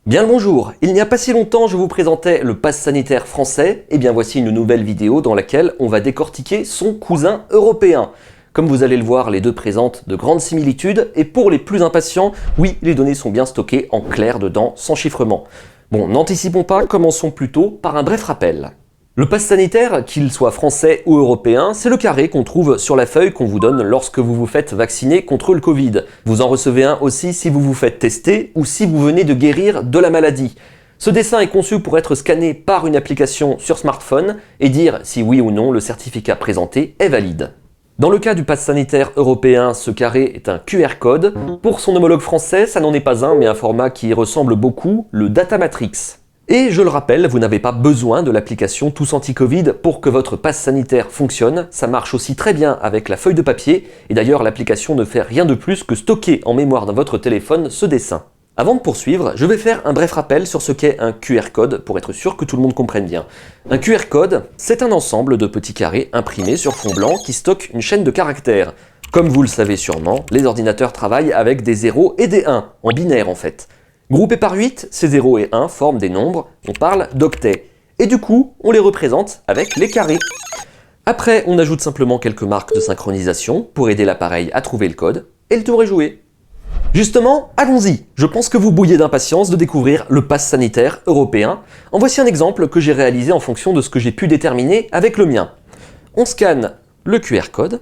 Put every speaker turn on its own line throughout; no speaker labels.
Bien le bonjour, il n'y a pas si longtemps je vous présentais le pass sanitaire français, et bien voici une nouvelle vidéo dans laquelle on va décortiquer son cousin européen. Comme vous allez le voir, les deux présentent de grandes similitudes, et pour les plus impatients, oui, les données sont bien stockées en clair dedans, sans chiffrement. Bon, n'anticipons pas, commençons plutôt par un bref rappel. Le pass sanitaire, qu'il soit français ou européen, c'est le carré qu'on trouve sur la feuille qu'on vous donne lorsque vous vous faites vacciner contre le Covid. Vous en recevez un aussi si vous vous faites tester ou si vous venez de guérir de la maladie. Ce dessin est conçu pour être scanné par une application sur smartphone et dire si oui ou non le certificat présenté est valide. Dans le cas du pass sanitaire européen, ce carré est un QR code. Pour son homologue français, ça n'en est pas un, mais un format qui y ressemble beaucoup, le Data Matrix. Et je le rappelle, vous n'avez pas besoin de l'application Tous Anti-Covid pour que votre pass sanitaire fonctionne. Ça marche aussi très bien avec la feuille de papier. Et d'ailleurs, l'application ne fait rien de plus que stocker en mémoire dans votre téléphone ce dessin. Avant de poursuivre, je vais faire un bref rappel sur ce qu'est un QR code pour être sûr que tout le monde comprenne bien. Un QR code, c'est un ensemble de petits carrés imprimés sur fond blanc qui stockent une chaîne de caractères. Comme vous le savez sûrement, les ordinateurs travaillent avec des 0 et des 1, en binaire en fait. Groupés par 8, ces 0 et 1 forment des nombres, on parle d'octets. Et du coup, on les représente avec les carrés. Après, on ajoute simplement quelques marques de synchronisation pour aider l'appareil à trouver le code, et le tour est joué. Justement, allons-y. Je pense que vous bouillez d'impatience de découvrir le pass sanitaire européen. En voici un exemple que j'ai réalisé en fonction de ce que j'ai pu déterminer avec le mien. On scanne le QR code.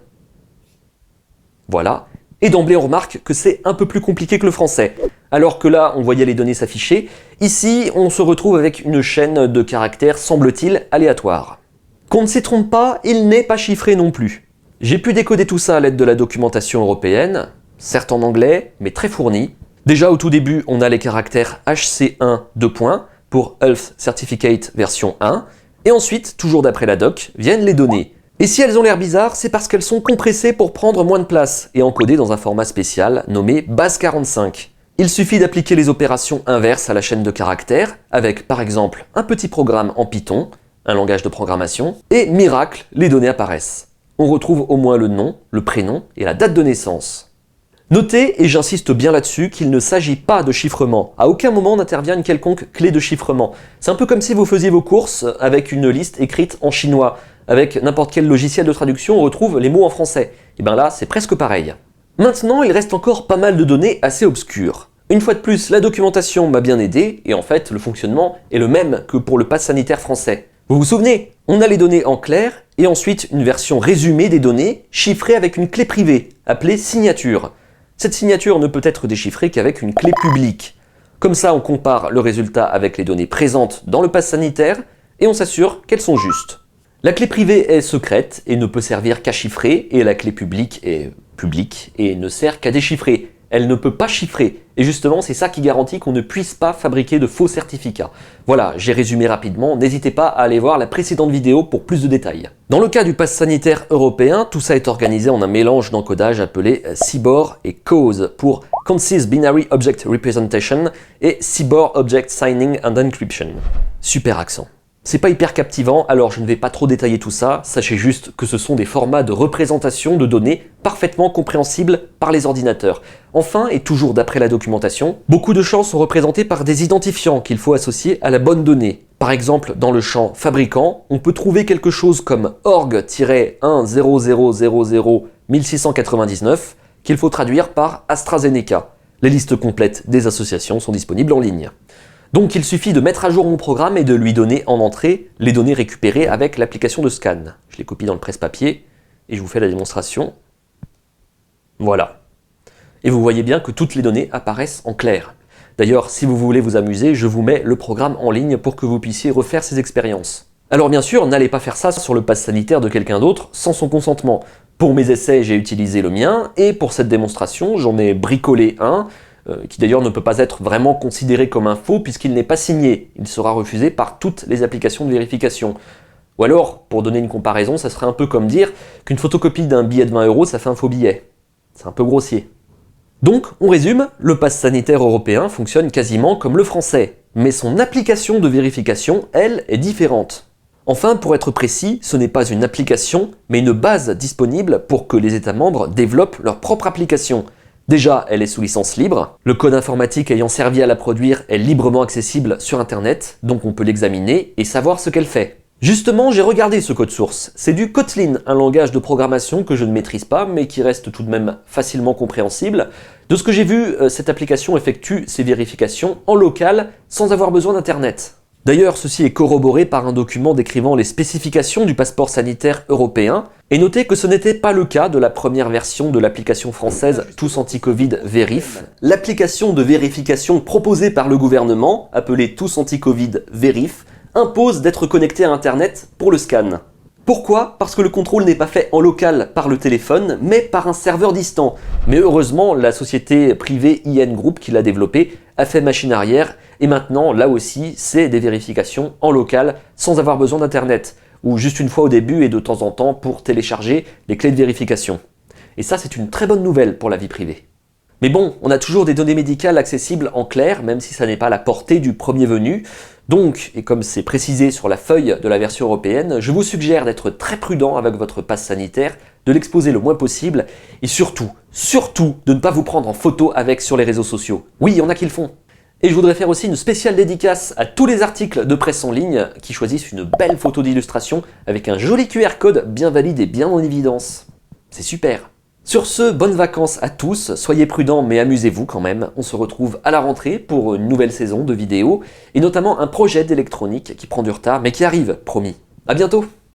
Voilà. Et d'emblée, on remarque que c'est un peu plus compliqué que le français. Alors que là, on voyait les données s'afficher, ici, on se retrouve avec une chaîne de caractères, semble-t-il, aléatoire. Qu'on ne s'y trompe pas, il n'est pas chiffré non plus. J'ai pu décoder tout ça à l'aide de la documentation européenne, certes en anglais, mais très fournie. Déjà, au tout début, on a les caractères HC1 2 points pour Health Certificate version 1, et ensuite, toujours d'après la doc, viennent les données. Et si elles ont l'air bizarres, c'est parce qu'elles sont compressées pour prendre moins de place et encodées dans un format spécial nommé base 45. Il suffit d'appliquer les opérations inverses à la chaîne de caractères avec par exemple un petit programme en Python, un langage de programmation, et miracle, les données apparaissent. On retrouve au moins le nom, le prénom et la date de naissance. Notez, et j'insiste bien là-dessus, qu'il ne s'agit pas de chiffrement. À aucun moment n'intervient une quelconque clé de chiffrement. C'est un peu comme si vous faisiez vos courses avec une liste écrite en chinois. Avec n'importe quel logiciel de traduction, on retrouve les mots en français. Et bien là, c'est presque pareil. Maintenant, il reste encore pas mal de données assez obscures. Une fois de plus, la documentation m'a bien aidé, et en fait, le fonctionnement est le même que pour le pass sanitaire français. Vous vous souvenez? On a les données en clair, et ensuite une version résumée des données, chiffrée avec une clé privée, appelée signature. Cette signature ne peut être déchiffrée qu'avec une clé publique. Comme ça, on compare le résultat avec les données présentes dans le pass sanitaire, et on s'assure qu'elles sont justes. La clé privée est secrète et ne peut servir qu'à chiffrer, et la clé publique est publique et ne sert qu'à déchiffrer. Elle ne peut pas chiffrer, et justement c'est ça qui garantit qu'on ne puisse pas fabriquer de faux certificats. Voilà, j'ai résumé rapidement, n'hésitez pas à aller voir la précédente vidéo pour plus de détails. Dans le cas du pass sanitaire européen, tout ça est organisé en un mélange d'encodage appelé CBOR et COSE pour Concise Binary Object Representation et CBOR Object Signing and Encryption. Super accent. C'est pas hyper captivant, alors je ne vais pas trop détailler tout ça, sachez juste que ce sont des formats de représentation de données parfaitement compréhensibles par les ordinateurs. Enfin, et toujours d'après la documentation, beaucoup de champs sont représentés par des identifiants qu'il faut associer à la bonne donnée. Par exemple, dans le champ fabricant, on peut trouver quelque chose comme org-100001699 qu'il faut traduire par AstraZeneca. Les listes complètes des associations sont disponibles en ligne. Donc il suffit de mettre à jour mon programme et de lui donner en entrée les données récupérées avec l'application de scan. Je les copie dans le presse-papier et je vous fais la démonstration. Voilà. Et vous voyez bien que toutes les données apparaissent en clair. D'ailleurs, si vous voulez vous amuser, je vous mets le programme en ligne pour que vous puissiez refaire ces expériences. Alors bien sûr, n'allez pas faire ça sur le pass sanitaire de quelqu'un d'autre sans son consentement. Pour mes essais, j'ai utilisé le mien et pour cette démonstration, j'en ai bricolé un qui d'ailleurs ne peut pas être vraiment considéré comme un faux puisqu'il n'est pas signé. Il sera refusé par toutes les applications de vérification. Ou alors, pour donner une comparaison, ça serait un peu comme dire qu'une photocopie d'un billet de 20 €, ça fait un faux billet. C'est un peu grossier. Donc, on résume, le pass sanitaire européen fonctionne quasiment comme le français, mais son application de vérification, elle, est différente. Enfin, pour être précis, ce n'est pas une application, mais une base disponible pour que les États membres développent leur propre application. Déjà, elle est sous licence libre, le code informatique ayant servi à la produire est librement accessible sur internet, donc on peut l'examiner et savoir ce qu'elle fait. Justement, j'ai regardé ce code source. C'est du Kotlin, un langage de programmation que je ne maîtrise pas, mais qui reste tout de même facilement compréhensible. De ce que j'ai vu, cette application effectue ses vérifications en local, sans avoir besoin d'internet. D'ailleurs, ceci est corroboré par un document décrivant les spécifications du passeport sanitaire européen, et notez que ce n'était pas le cas de la première version de l'application française Tous Anti-Covid Vérif. L'application de vérification proposée par le gouvernement, appelée Tous Anti-Covid Vérif, impose d'être connecté à Internet pour le scan. Pourquoi? Parce que le contrôle n'est pas fait en local par le téléphone, mais par un serveur distant. Mais heureusement, la société privée IN Group qui l'a développé a fait machine arrière, et maintenant, là aussi, c'est des vérifications en local, sans avoir besoin d'Internet, ou juste une fois au début et de temps en temps pour télécharger les clés de vérification. Et ça, c'est une très bonne nouvelle pour la vie privée. Mais bon, on a toujours des données médicales accessibles en clair, même si ça n'est pas à la portée du premier venu. Donc, et comme c'est précisé sur la feuille de la version européenne, je vous suggère d'être très prudent avec votre passe sanitaire, de l'exposer le moins possible, et surtout, de ne pas vous prendre en photo avec sur les réseaux sociaux. Oui, il y en a qui le font. Et je voudrais faire aussi une spéciale dédicace à tous les articles de presse en ligne qui choisissent une belle photo d'illustration avec un joli QR code bien valide et bien en évidence. C'est super. Sur ce, bonnes vacances à tous, soyez prudents mais amusez-vous quand même. On se retrouve à la rentrée pour une nouvelle saison de vidéos et notamment un projet d'électronique qui prend du retard mais qui arrive, promis. À bientôt!